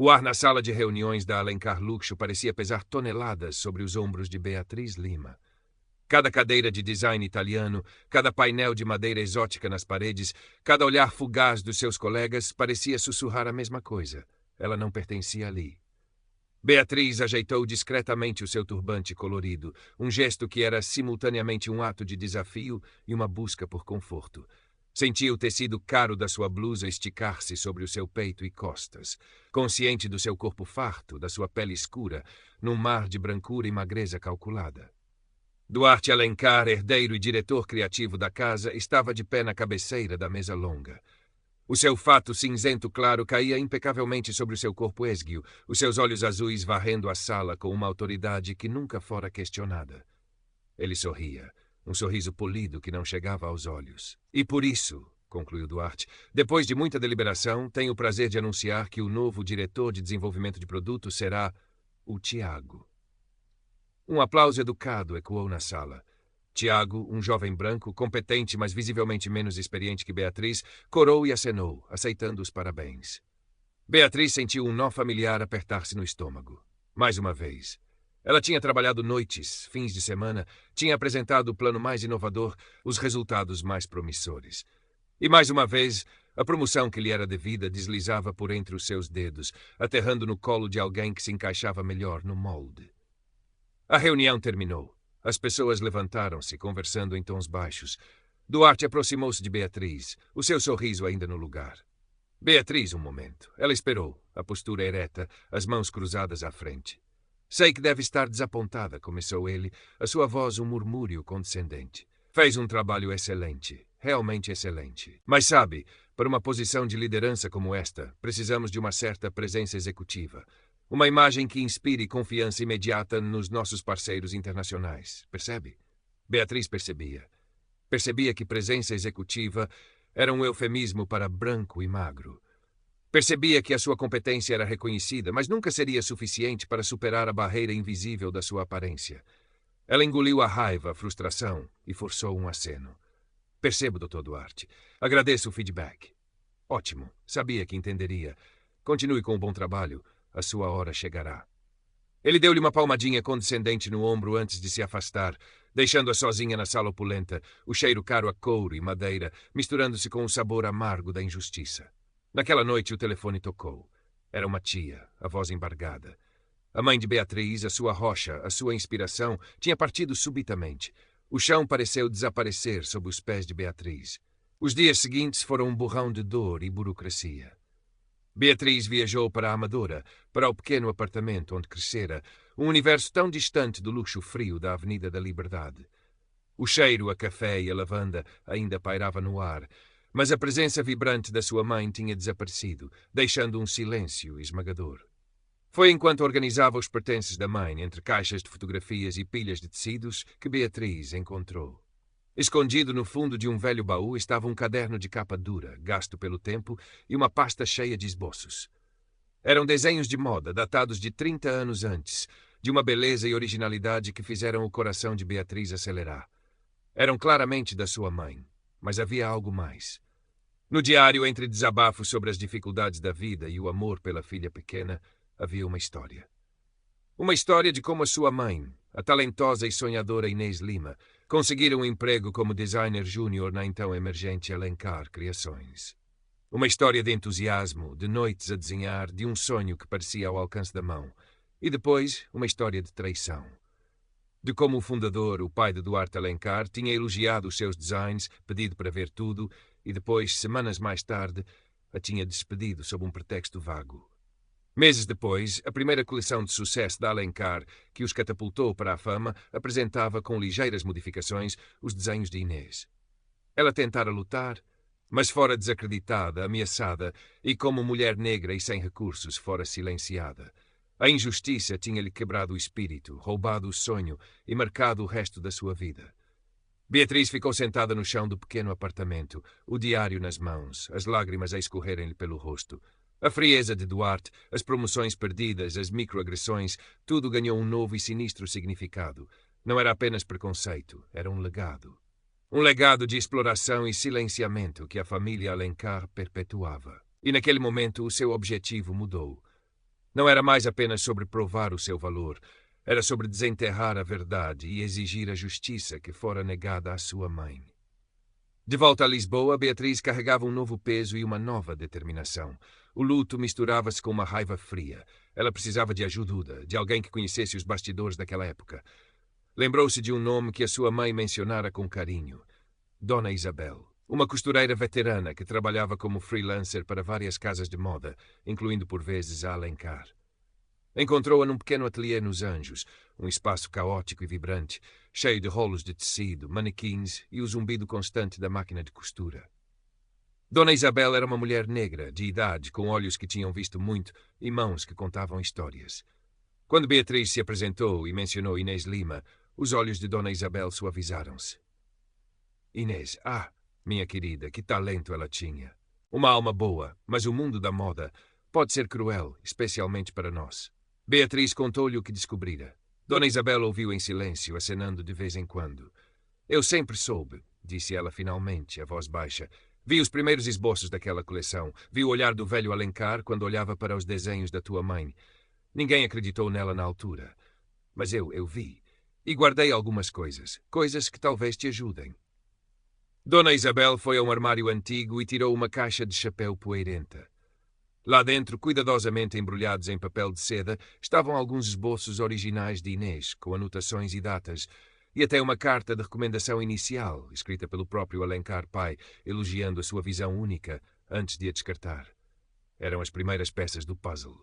O ar na sala de reuniões da Alencar Luxo parecia pesar toneladas sobre os ombros de Beatriz Lima. Cada cadeira de design italiano, cada painel de madeira exótica nas paredes, cada olhar fugaz dos seus colegas parecia sussurrar a mesma coisa. Ela não pertencia ali. Beatriz ajeitou discretamente o seu turbante colorido, um gesto que era simultaneamente um ato de desafio e uma busca por conforto. Sentia o tecido caro da sua blusa esticar-se sobre o seu peito e costas, consciente do seu corpo farto, da sua pele escura, num mar de brancura e magreza calculada. Duarte Alencar, herdeiro e diretor criativo da casa, estava de pé na cabeceira da mesa longa. O seu fato cinzento claro caía impecavelmente sobre o seu corpo esguio, os seus olhos azuis varrendo a sala com uma autoridade que nunca fora questionada. Ele sorria, um sorriso polido que não chegava aos olhos. E por isso, concluiu Duarte, depois de muita deliberação, tenho o prazer de anunciar que o novo diretor de desenvolvimento de produto será o Tiago. Um aplauso educado ecoou na sala. Tiago, um jovem branco, competente, mas visivelmente menos experiente que Beatriz, corou e acenou, aceitando os parabéns. Beatriz sentiu um nó familiar apertar-se no estômago. Mais uma vez. Ela tinha trabalhado noites, fins de semana, tinha apresentado o plano mais inovador, os resultados mais promissores. E mais uma vez, a promoção que lhe era devida deslizava por entre os seus dedos, aterrando no colo de alguém que se encaixava melhor no molde. A reunião terminou. As pessoas levantaram-se, conversando em tons baixos. Duarte aproximou-se de Beatriz, o seu sorriso ainda no lugar. Beatriz, um momento. Ela esperou, a postura ereta, as mãos cruzadas à frente. Sei que deve estar desapontada, começou ele, a sua voz um murmúrio condescendente. Fez um trabalho excelente, realmente excelente. Mas sabe, para uma posição de liderança como esta, precisamos de uma certa presença executiva. Uma imagem que inspire confiança imediata nos nossos parceiros internacionais, percebe? Beatriz percebia. Percebia que presença executiva era um eufemismo para branco e magro. Percebia que a sua competência era reconhecida, mas nunca seria suficiente para superar a barreira invisível da sua aparência. Ela engoliu a raiva, a frustração e forçou um aceno. Percebo, Dr. Duarte. Agradeço o feedback. Ótimo. Sabia que entenderia. Continue com o bom trabalho. A sua hora chegará. Ele deu-lhe uma palmadinha condescendente no ombro antes de se afastar, deixando-a sozinha na sala opulenta, o cheiro caro a couro e madeira, misturando-se com o sabor amargo da injustiça. Naquela noite o telefone tocou. Era uma tia, a voz embargada. A mãe de Beatriz, a sua rocha, a sua inspiração, tinha partido subitamente. O chão pareceu desaparecer sob os pés de Beatriz. Os dias seguintes foram um borrão de dor e burocracia. Beatriz viajou para a Amadora, para o pequeno apartamento onde crescera, um universo tão distante do luxo frio da Avenida da Liberdade. O cheiro a café e a lavanda ainda pairava no ar, mas a presença vibrante da sua mãe tinha desaparecido, deixando um silêncio esmagador. Foi enquanto organizava os pertences da mãe entre caixas de fotografias e pilhas de tecidos que Beatriz encontrou. Escondido no fundo de um velho baú estava um caderno de capa dura, gasto pelo tempo, e uma pasta cheia de esboços. Eram desenhos de moda, datados de 30 anos antes, de uma beleza e originalidade que fizeram o coração de Beatriz acelerar. Eram claramente da sua mãe, mas havia algo mais. No diário, entre desabafos sobre as dificuldades da vida e o amor pela filha pequena, havia uma história. Uma história de como a sua mãe, a talentosa e sonhadora Inês Lima, conseguiram um emprego como designer júnior na então emergente Alencar Criações. Uma história de entusiasmo, de noites a desenhar, de um sonho que parecia ao alcance da mão. E depois, uma história de traição. De como o fundador, o pai de Duarte Alencar, tinha elogiado os seus designs, pedido para ver tudo, e depois, semanas mais tarde, a tinha despedido sob um pretexto vago. Meses depois, a primeira coleção de sucesso da Alencar, que os catapultou para a fama, apresentava, com ligeiras modificações, os desenhos de Inês. Ela tentara lutar, mas fora desacreditada, ameaçada, e como mulher negra e sem recursos fora silenciada. A injustiça tinha-lhe quebrado o espírito, roubado o sonho e marcado o resto da sua vida. Beatriz ficou sentada no chão do pequeno apartamento, o diário nas mãos, as lágrimas a escorrerem-lhe pelo rosto. A frieza de Duarte, as promoções perdidas, as microagressões, tudo ganhou um novo e sinistro significado. Não era apenas preconceito, era um legado. Um legado de exploração e silenciamento que a família Alencar perpetuava. E naquele momento o seu objetivo mudou. Não era mais apenas sobre provar o seu valor. Era sobre desenterrar a verdade e exigir a justiça que fora negada à sua mãe. De volta a Lisboa, Beatriz carregava um novo peso e uma nova determinação. O luto misturava-se com uma raiva fria. Ela precisava de ajuda, de alguém que conhecesse os bastidores daquela época. Lembrou-se de um nome que a sua mãe mencionara com carinho. Dona Isabel. Uma costureira veterana que trabalhava como freelancer para várias casas de moda, incluindo por vezes a Alencar. Encontrou-a num pequeno ateliê nos Anjos, um espaço caótico e vibrante, cheio de rolos de tecido, manequins e o zumbido constante da máquina de costura. Dona Isabel era uma mulher negra, de idade, com olhos que tinham visto muito e mãos que contavam histórias. Quando Beatriz se apresentou e mencionou Inês Lima, os olhos de Dona Isabel suavizaram-se. Inês, minha querida, que talento ela tinha. Uma alma boa, mas o mundo da moda pode ser cruel, especialmente para nós. Beatriz contou-lhe o que descobrira. Dona Isabel ouviu em silêncio, acenando de vez em quando. Eu sempre soube, disse ela finalmente, a voz baixa. Vi os primeiros esboços daquela coleção. Vi o olhar do velho Alencar quando olhava para os desenhos da tua mãe. Ninguém acreditou nela na altura. Mas eu vi. E guardei algumas coisas. Coisas que talvez te ajudem. Dona Isabel foi a um armário antigo e tirou uma caixa de chapéu poeirenta. Lá dentro, cuidadosamente embrulhados em papel de seda, estavam alguns esboços originais de Inês, com anotações e datas, e até uma carta de recomendação inicial, escrita pelo próprio Alencar pai, elogiando a sua visão única, antes de a descartar. Eram as primeiras peças do puzzle.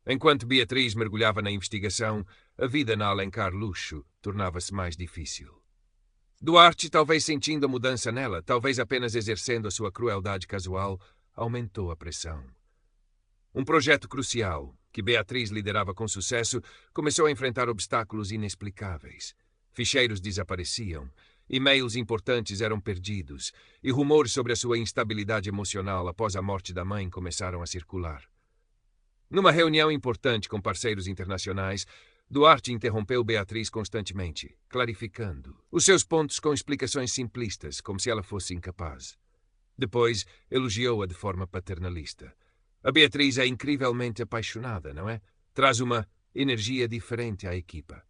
Enquanto Beatriz mergulhava na investigação, a vida na Alencar Luxo tornava-se mais difícil. Duarte, talvez sentindo a mudança nela, talvez apenas exercendo a sua crueldade casual, aumentou a pressão. Um projeto crucial, que Beatriz liderava com sucesso, começou a enfrentar obstáculos inexplicáveis. Ficheiros desapareciam, e-mails importantes eram perdidos, e rumores sobre a sua instabilidade emocional após a morte da mãe começaram a circular. Numa reunião importante com parceiros internacionais, Duarte interrompeu Beatriz constantemente, clarificando os seus pontos com explicações simplistas, como se ela fosse incapaz. Depois, elogiou-a de forma paternalista. A Beatriz é incrivelmente apaixonada, não é? Traz uma energia diferente à equipa.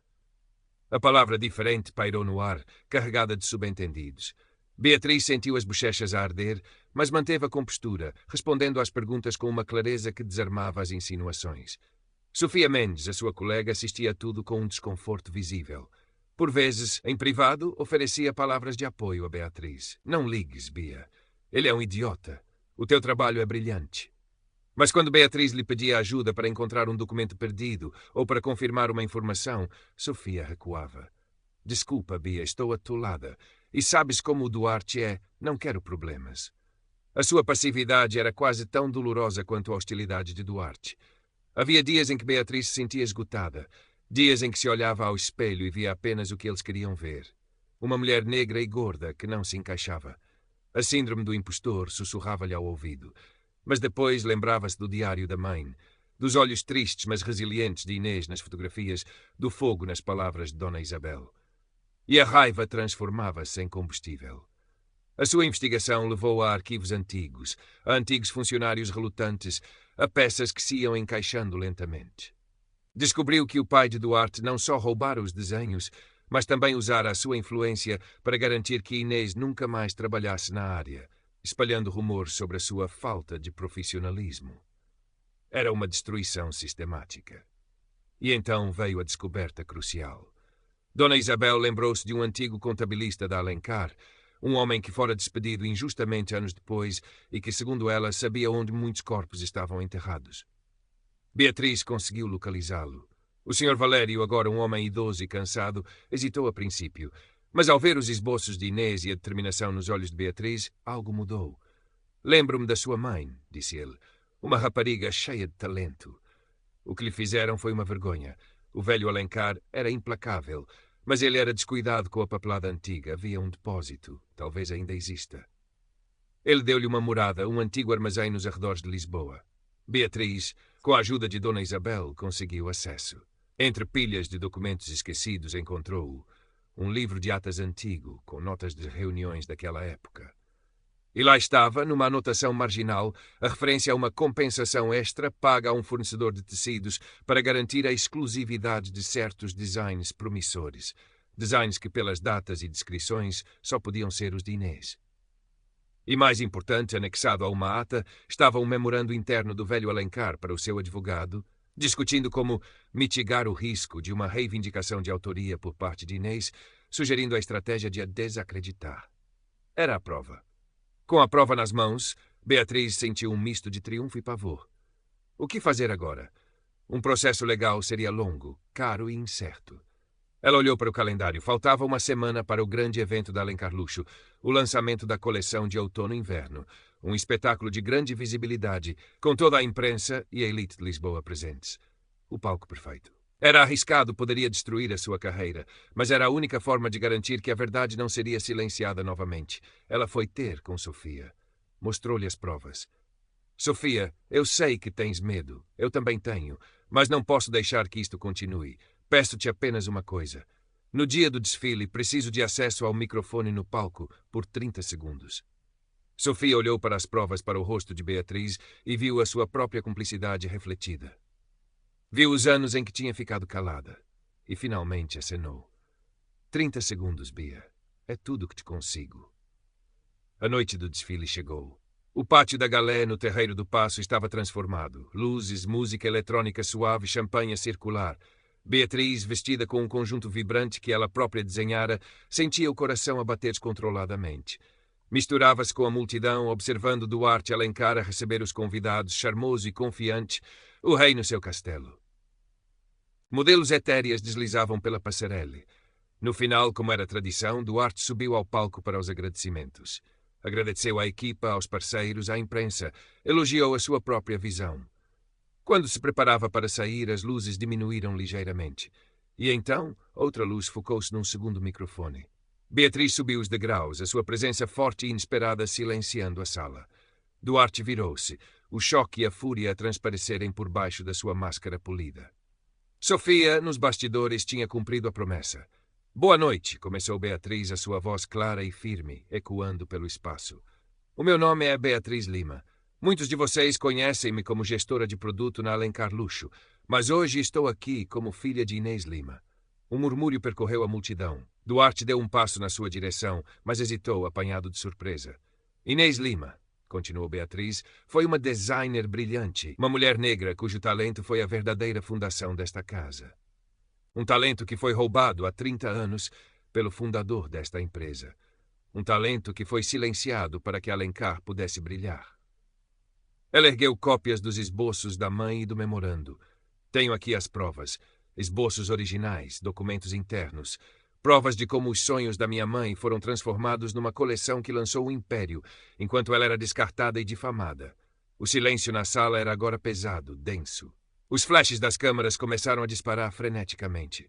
A palavra diferente pairou no ar, carregada de subentendidos. Beatriz sentiu as bochechas a arder, mas manteve a compostura, respondendo às perguntas com uma clareza que desarmava as insinuações. Sofia Mendes, a sua colega, assistia a tudo com um desconforto visível. Por vezes, em privado, oferecia palavras de apoio a Beatriz. Não ligues, Bia. Ele é um idiota. O teu trabalho é brilhante. Mas quando Beatriz lhe pedia ajuda para encontrar um documento perdido ou para confirmar uma informação, Sofia recuava. Desculpa, Bia, estou atolada. E sabes como o Duarte é, não quero problemas. A sua passividade era quase tão dolorosa quanto a hostilidade de Duarte. Havia dias em que Beatriz se sentia esgotada, dias em que se olhava ao espelho e via apenas o que eles queriam ver. Uma mulher negra e gorda que não se encaixava. A síndrome do impostor sussurrava-lhe ao ouvido. Mas depois lembrava-se do diário da mãe, dos olhos tristes mas resilientes de Inês nas fotografias, do fogo nas palavras de Dona Isabel. E a raiva transformava-se em combustível. A sua investigação levou a arquivos antigos, a antigos funcionários relutantes, a peças que se iam encaixando lentamente. Descobriu que o pai de Duarte não só roubara os desenhos, mas também usara a sua influência para garantir que Inês nunca mais trabalhasse na área, espalhando rumores sobre a sua falta de profissionalismo. Era uma destruição sistemática. E então veio a descoberta crucial. Dona Isabel lembrou-se de um antigo contabilista da Alencar, um homem que fora despedido injustamente anos depois e que, segundo ela, sabia onde muitos corpos estavam enterrados. Beatriz conseguiu localizá-lo. O Sr. Valério, agora um homem idoso e cansado, hesitou a princípio, mas ao ver os esboços de Inês e a determinação nos olhos de Beatriz, algo mudou. Lembro-me da sua mãe, disse ele, uma rapariga cheia de talento. O que lhe fizeram foi uma vergonha. O velho Alencar era implacável, mas ele era descuidado com a papelada antiga. Havia um depósito, talvez ainda exista. Ele deu-lhe uma morada, um antigo armazém nos arredores de Lisboa. Beatriz, com a ajuda de Dona Isabel, conseguiu acesso. Entre pilhas de documentos esquecidos, encontrou-o. Um livro de atas antigo, com notas de reuniões daquela época. E lá estava, numa anotação marginal, a referência a uma compensação extra paga a um fornecedor de tecidos para garantir a exclusividade de certos designs promissores. Designs que, pelas datas e descrições, só podiam ser os de Inês. E mais importante, anexado a uma ata, estava um memorando interno do velho Alencar para o seu advogado, discutindo como mitigar o risco de uma reivindicação de autoria por parte de Inês, sugerindo a estratégia de a desacreditar. Era a prova. Com a prova nas mãos, Beatriz sentiu um misto de triunfo e pavor. O que fazer agora? Um processo legal seria longo, caro e incerto. Ela olhou para o calendário. Faltava uma semana para o grande evento da Alencar Luxo, o lançamento da coleção de outono-inverno, um espetáculo de grande visibilidade, com toda a imprensa e a elite de Lisboa presentes. O palco perfeito. Era arriscado, poderia destruir a sua carreira, mas era a única forma de garantir que a verdade não seria silenciada novamente. Ela foi ter com Sofia. Mostrou-lhe as provas. Sofia, eu sei que tens medo. Eu também tenho. Mas não posso deixar que isto continue. Peço-te apenas uma coisa. No dia do desfile, preciso de acesso ao microfone no palco por 30 segundos. Sofia olhou para as provas para o rosto de Beatriz e viu a sua própria cumplicidade refletida. Viu os anos em que tinha ficado calada. E finalmente acenou. 30 segundos, Bia. É tudo que te consigo. A noite do desfile chegou. O pátio da Galé, no Terreiro do Paço, estava transformado. Luzes, música eletrônica suave, champanhe circular. Beatriz, vestida com um conjunto vibrante que ela própria desenhara, sentia o coração a bater descontroladamente. Misturava-se com a multidão, observando Duarte Alencar a receber os convidados, charmoso e confiante, o rei no seu castelo. Modelos etéreas deslizavam pela passarela. No final, como era tradição, Duarte subiu ao palco para os agradecimentos. Agradeceu à equipa, aos parceiros, à imprensa. Elogiou a sua própria visão. Quando se preparava para sair, as luzes diminuíram ligeiramente. E então, outra luz focou-se num segundo microfone. Beatriz subiu os degraus, a sua presença forte e inesperada silenciando a sala. Duarte virou-se, o choque e a fúria a transparecerem por baixo da sua máscara polida. Sofia, nos bastidores, tinha cumprido a promessa. Boa noite, começou Beatriz, a sua voz clara e firme, ecoando pelo espaço. O meu nome é Beatriz Lima. Muitos de vocês conhecem-me como gestora de produto na Alencar Luxo, mas hoje estou aqui como filha de Inês Lima. Um murmúrio percorreu a multidão. Duarte deu um passo na sua direção, mas hesitou, apanhado de surpresa. Inês Lima, continuou Beatriz, foi uma designer brilhante, uma mulher negra cujo talento foi a verdadeira fundação desta casa. Um talento que foi roubado há 30 anos pelo fundador desta empresa. Um talento que foi silenciado para que Alencar pudesse brilhar. Ela ergueu cópias dos esboços da mãe e do memorando. Tenho aqui as provas. Esboços originais, documentos internos. Provas de como os sonhos da minha mãe foram transformados numa coleção que lançou o império, enquanto ela era descartada e difamada. O silêncio na sala era agora pesado, denso. Os flashes das câmaras começaram a disparar freneticamente.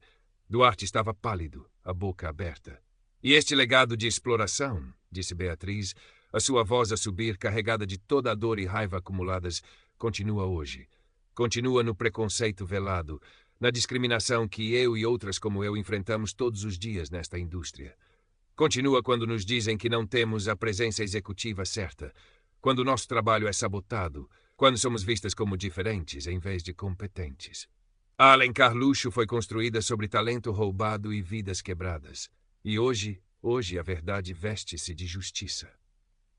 Duarte estava pálido, a boca aberta. E este legado de exploração, disse Beatriz, a sua voz a subir, carregada de toda a dor e raiva acumuladas, continua hoje. Continua no preconceito velado, na discriminação que eu e outras como eu enfrentamos todos os dias nesta indústria. Continua quando nos dizem que não temos a presença executiva certa, quando o nosso trabalho é sabotado, quando somos vistas como diferentes em vez de competentes. A Alencar Luxo foi construída sobre talento roubado e vidas quebradas. E hoje a verdade veste-se de justiça.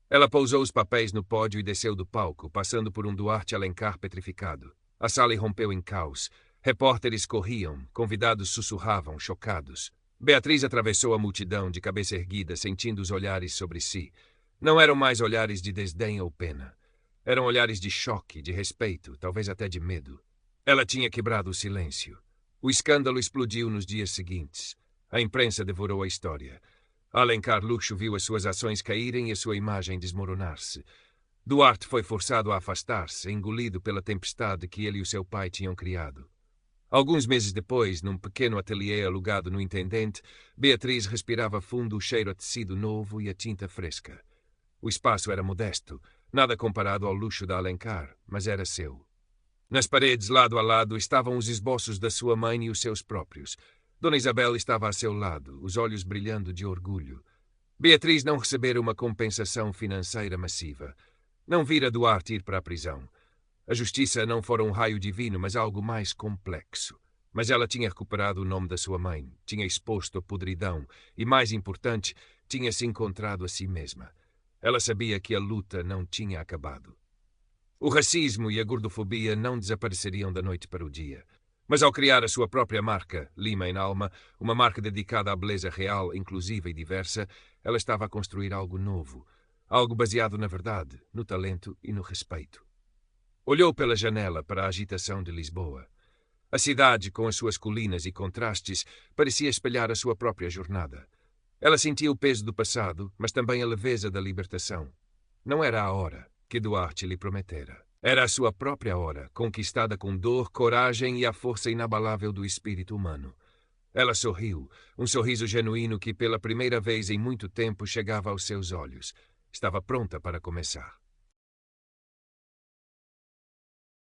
Ela pousou os papéis no pódio e desceu do palco, passando por um Duarte Alencar petrificado. A sala irrompeu em caos. Repórteres corriam, convidados sussurravam, chocados. Beatriz atravessou a multidão de cabeça erguida, sentindo os olhares sobre si. Não eram mais olhares de desdém ou pena. Eram olhares de choque, de respeito, talvez até de medo. Ela tinha quebrado o silêncio. O escândalo explodiu nos dias seguintes. A imprensa devorou a história. Alencar Luxo viu as suas ações caírem e a sua imagem desmoronar-se. Duarte foi forçado a afastar-se, engolido pela tempestade que ele e o seu pai tinham criado. Alguns meses depois, num pequeno ateliê alugado no Intendente, Beatriz respirava fundo o cheiro a tecido novo e a tinta fresca. O espaço era modesto, nada comparado ao luxo da Alencar, mas era seu. Nas paredes, lado a lado, estavam os esboços da sua mãe e os seus próprios. Dona Isabel estava a seu lado, os olhos brilhando de orgulho. Beatriz não recebera uma compensação financeira massiva. Não vira Duarte ir para a prisão. A justiça não fora um raio divino, mas algo mais complexo. Mas ela tinha recuperado o nome da sua mãe, tinha exposto a podridão e, mais importante, tinha se encontrado a si mesma. Ela sabia que a luta não tinha acabado. O racismo e a gordofobia não desapareceriam da noite para o dia. Mas ao criar a sua própria marca, Lima em Alma, uma marca dedicada à beleza real, inclusiva e diversa, ela estava a construir algo novo, algo baseado na verdade, no talento e no respeito. Olhou pela janela para a agitação de Lisboa. A cidade, com as suas colinas e contrastes, parecia espelhar a sua própria jornada. Ela sentia o peso do passado, mas também a leveza da libertação. Não era a hora que Duarte lhe prometera. Era a sua própria hora, conquistada com dor, coragem e a força inabalável do espírito humano. Ela sorriu, um sorriso genuíno que pela primeira vez em muito tempo chegava aos seus olhos. Estava pronta para começar.